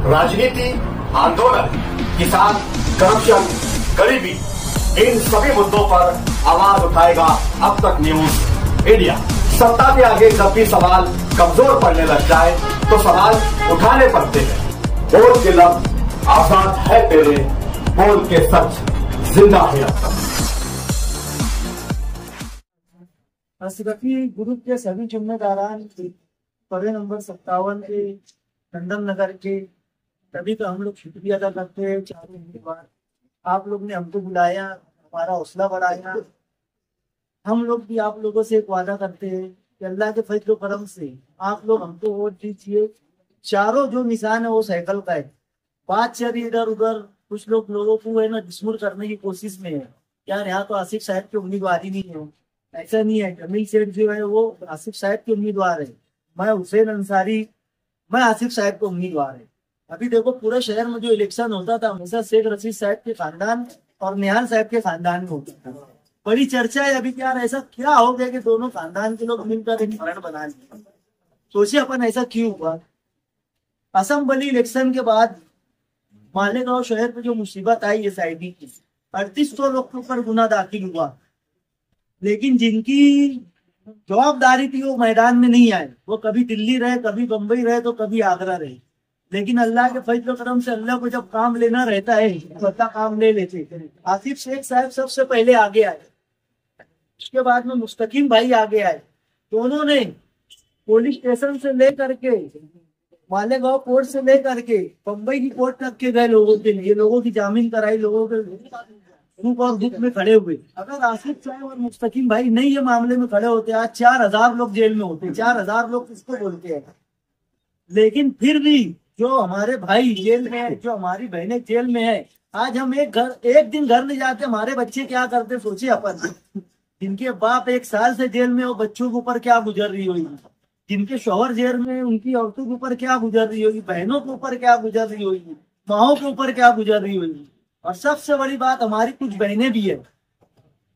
राजनीति, आंदोलन, किसान, करप्शन, गरीबी, इन सभी मुद्दों पर आवाज उठाएगा अब तक न्यूज इंडिया। सत्ता के आगे जब भी सवाल कमजोर पड़ने लग जाए तो सवाल उठाने पड़ते हैं। बोल के लफ्ज आजाद है तेरे, बोल के सच जिंदा है अब तक। अशरफी ग्रुप के सभी जिम्मेदारान पवे नंबर 57 के टंडन नगर के तभी तो हम लोग शुक्रिया अदा करते हैं। चारों उम्मीदवार आप लोग ने हमको बुलाया, हमारा हौसला बढ़ाया। हम लोग भी आप लोगों से एक वादा करते हैं कि अल्लाह के फजल करम से आप लोग हमको वोट दीजिए। चारों जो निशान है वो साइकिल का है। बात चल रही इधर उधर, कुछ लोगों को है ना डिसमुर करने की कोशिश में है। यार यहाँ तो आसिफ साहब के उम्मीदवार ही नहीं है, ऐसा नहीं है। जमील सेठ जो है वो आसिफ साहब के उम्मीदवार है, मैं हुसैन अंसारी, मैं आसिफ साहब के उम्मीदवार है। अभी देखो पूरे शहर में जो इलेक्शन होता था हमेशा शेख रशीद साहब के खानदान और निहाल साहब के खानदान में होता था। बड़ी चर्चा है अभी यार ऐसा क्या हो गया कि दोनों खानदान के लोग मिलकर एक फ्रंट बना लिए। सोचिए अपन ऐसा क्यों हुआ। असेंबली इलेक्शन के बाद मालेगांव शहर में जो मुसीबत आई एसआईटी की, 3800 लोग के ऊपर गुना दाखिल हुआ, लेकिन जिनकी जवाबदारी थी वो मैदान में नहीं आए। वो कभी दिल्ली रहे, कभी बंबई रहे, तो कभी आगरा रहे। लेकिन अल्लाह के फजल करम से अल्लाह को जब काम लेना रहता है तो अल्लाह काम ले लेते। आसिफ शेख साहब सबसे पहले आगे आए, उसके बाद में मुस्तकीम भाई आगे आए। दोनों ने पुलिस स्टेशन से लेकर के मालेगांव कोर्ट से लेकर के बम्बई की कोर्ट तक के गए लोगों के लिए, लोगों की जामीन कराई, लोगों के दुख और दुख में खड़े हुए। अगर आसिफ साहब और मुस्तकीम भाई नहीं ये मामले में खड़े होते आज 4000 लोग जेल में होते। 4000 लोग किसको बोलते हैं। लेकिन फिर भी जो हमारे भाई जेल में है, जो हमारी बहनें जेल में है, आज हम एक दिन घर नहीं जाते, हमारे बच्चे क्या करते सोचिए अपन। जिनके बाप 1 साल से जेल में हो, बच्चों के ऊपर क्या गुजर रही होगी। जिनके शौहर जेल में, उनकी औरतों के ऊपर क्या गुजर रही होगी, बहनों के ऊपर क्या गुजर रही होगी, माओ के ऊपर क्या गुजर रही होगी। और सबसे बड़ी बात हमारी कुछ बहनें भी है,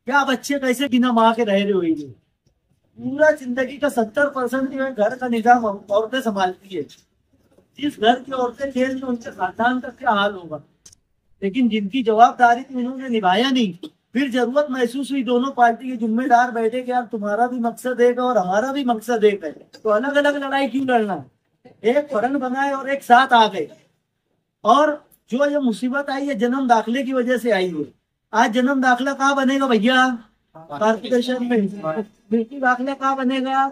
क्या बच्चे कैसे बिना माँ के रह रहे होंगे। पूरा जिंदगी का 70% जो है घर का निजाम औरतें संभालती है। जिस घर की औरतें जेल में, उनके खानदान का क्या हाल होगा। लेकिन जिनकी जवाबदारी थी उन्होंने निभाया नहीं। फिर जरूरत महसूस हुई, दोनों पार्टी के जिम्मेदार बैठे कि यार तुम्हारा भी मकसद एक है और हमारा भी मकसद एक है, तो अलग अलग लड़ाई क्यों लड़ना। एक फ्रंट बनाए और एक साथ आ गए। और जो ये मुसीबत आई है जन्म दाखिले की वजह से आई है। आज जन्म दाखिला कहाँ बनेगा भैया, कारपोरेशन में। मृत्यु दाखिला कहाँ बनेगा।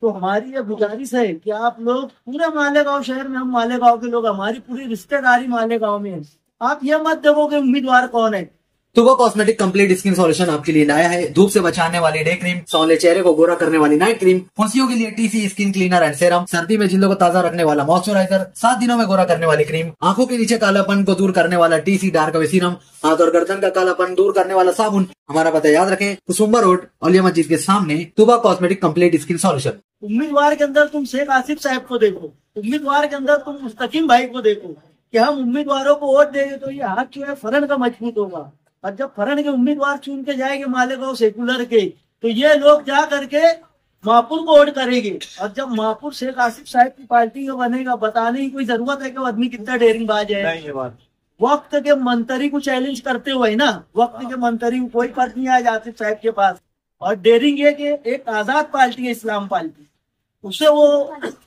तो हमारी ये गुजारिश है कि आप लोग पूरे मालेगांव शहर में, हम मालेगांव के लोग, हमारी पूरी रिश्तेदारी मालेगांव में है, आप ये मत देखो कि उम्मीदवार कौन है। तुबा कॉस्मेटिक कंप्लीट स्किन सॉल्यूशन आपके लिए लाया है धूप से बचाने वाली डे क्रीम, सौंले चेहरे को गोरा करने वाली नाइट क्रीम, फुंसियों के लिए TC skin cleaner and serum, सर्दी में जिल्दों को ताजा रखने वाला मॉइस्चराइजर, 7 दिनों में गोरा करने वाली क्रीम, आंखों के नीचे कालापन को दूर करने वाला टीसी डार्क वे सीरम, हाथ और गर्दन का कालापन दूर करने वाला साबुन। हमारा पता याद रखें, कुसुम्बा रोड औलिया मस्जिद के सामने, तुबा कॉस्मेटिक कंप्लीट स्किन सॉल्यूशन। उम्मीदवार के अंदर तुम शेख आसिफ साहब को देखो, उम्मीदवार के अंदर तुम मुस्तकीम भाई को देखो कि हम उम्मीदवारों को वोट देंगे तो ये हाथ जो है फ्रंट का मजबूत होगा। और जब फ्रंट के उम्मीदवार चुन के जाएंगे मालेगांव सेकुलर के, तो ये लोग जा करके महापुर को वोट करेंगे। और जब महापुर शेख आसिफ साहब की पार्टी का बनेगा, बताने की कोई जरूरत है कि वो आदमी कितना डेयरिंग बाज है। वक्त के मंत्री को चैलेंज करते हुए ना, वक्त के मंत्री को कोई पद नहीं आया आसिफ साहब के पास। और डेयरिंग ये कि एक आजाद पार्टी है इस्लाम पार्टी, उसे वो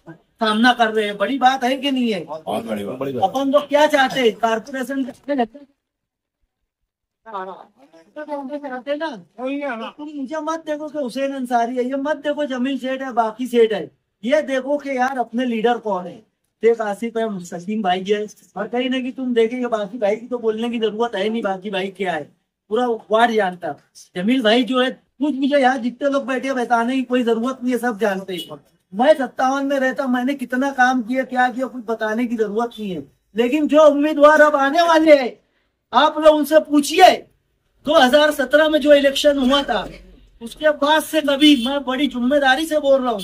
सामना कर रहे हैं। बड़ी बात है कि नहीं है। अपन लोग क्या चाहते हैं, कारपोरेशन तुम मुझे मत देखो कि हुसैन अंसारी है, ये मत देखो जमील सेठ है, बाकी सेठ है। ये देखो कि यार अपने लीडर कौन है। शेख आसिफ है, मुस्तकीम भाई है। और कहीं ना कहीं तुम देखेंगे बाकी भाई की तो बोलने की जरूरत है नहीं, बाकी भाई क्या है पूरा वार्ड जानता। जमील भाई जो है, कुछ मुझे यहाँ जितने लोग बैठे बताने की कोई जरूरत नहीं है, सब जानते हैं। मैं 57 में रहता, मैंने कितना काम किया, क्या किया, कुछ बताने की जरूरत नहीं है। लेकिन जो उम्मीदवार अब आने वाले हैं, आप लोग उनसे पूछिए 2017 में जो इलेक्शन हुआ था उसके बाद से कभी, मैं बड़ी जिम्मेदारी से बोल रहा हूँ,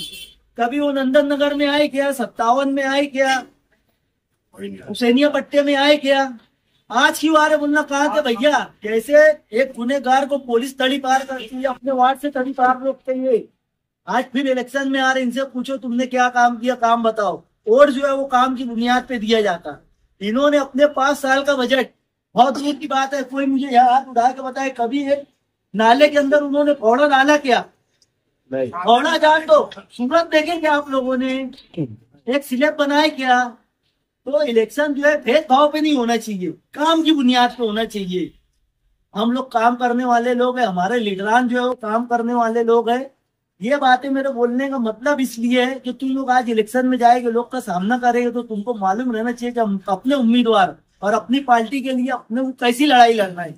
कभी वो नंदन नगर में आए क्या, 57 में आए क्या, हुसैनिया पट्टे में आए क्या। आज की बार बोलना कहाँ थे भैया। जैसे एक गुनेगार को पुलिस तड़ी पार करती है, अपने वार्ड से तड़ी पार रोकते हैं। आज फिर इलेक्शन में आ रहे, इनसे पूछो तुमने क्या काम किया, काम बताओ। और जो है वो काम की बुनियाद पे दिया जाता। इन्होंने अपने 5 साल का बजट, बहुत दूर की बात है, कोई मुझे यहाँ हाथ उठा के बताए कभी एक नाले के अंदर उन्होंने पौड़ा डाला क्या? पौड़ा जान दो, सूरत देखेंगे आप लोगों ने, एक स्लैब बनाए क्या? तो इलेक्शन जो है भेदभाव पे नहीं होना चाहिए, काम की बुनियाद पे होना चाहिए। हम लोग काम करने वाले लोग हैं, हमारे लीडरान जो है वो काम करने वाले लोग हैं। ये बातें मेरे बोलने का मतलब इसलिए है कि तुम लोग आज इलेक्शन में जाएंगे, लोग का सामना करेंगे, तो तुमको मालूम रहना चाहिए कि हम अपने उम्मीदवार और अपनी पार्टी के लिए अपने को कैसी लड़ाई लड़ना है।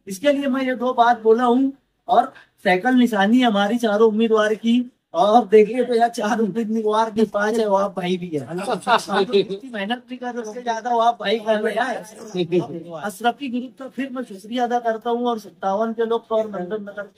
इसके लिए मैं ये 2 बात बोला हूँ। और साइकिल निशानी है हमारी चारों उम्मीदवार की। और देखिए तो यार 4 उम्मीदवार के 5 है, वहाँ भाई भी है, मेहनत भी कर, उससे ज्यादा वहाँ भाई कर रहे हैं। अशरफी ग्रुप का फिर मैं शुक्रिया अदा करता हूँ, और 57 के लोग तो और नंदन नगर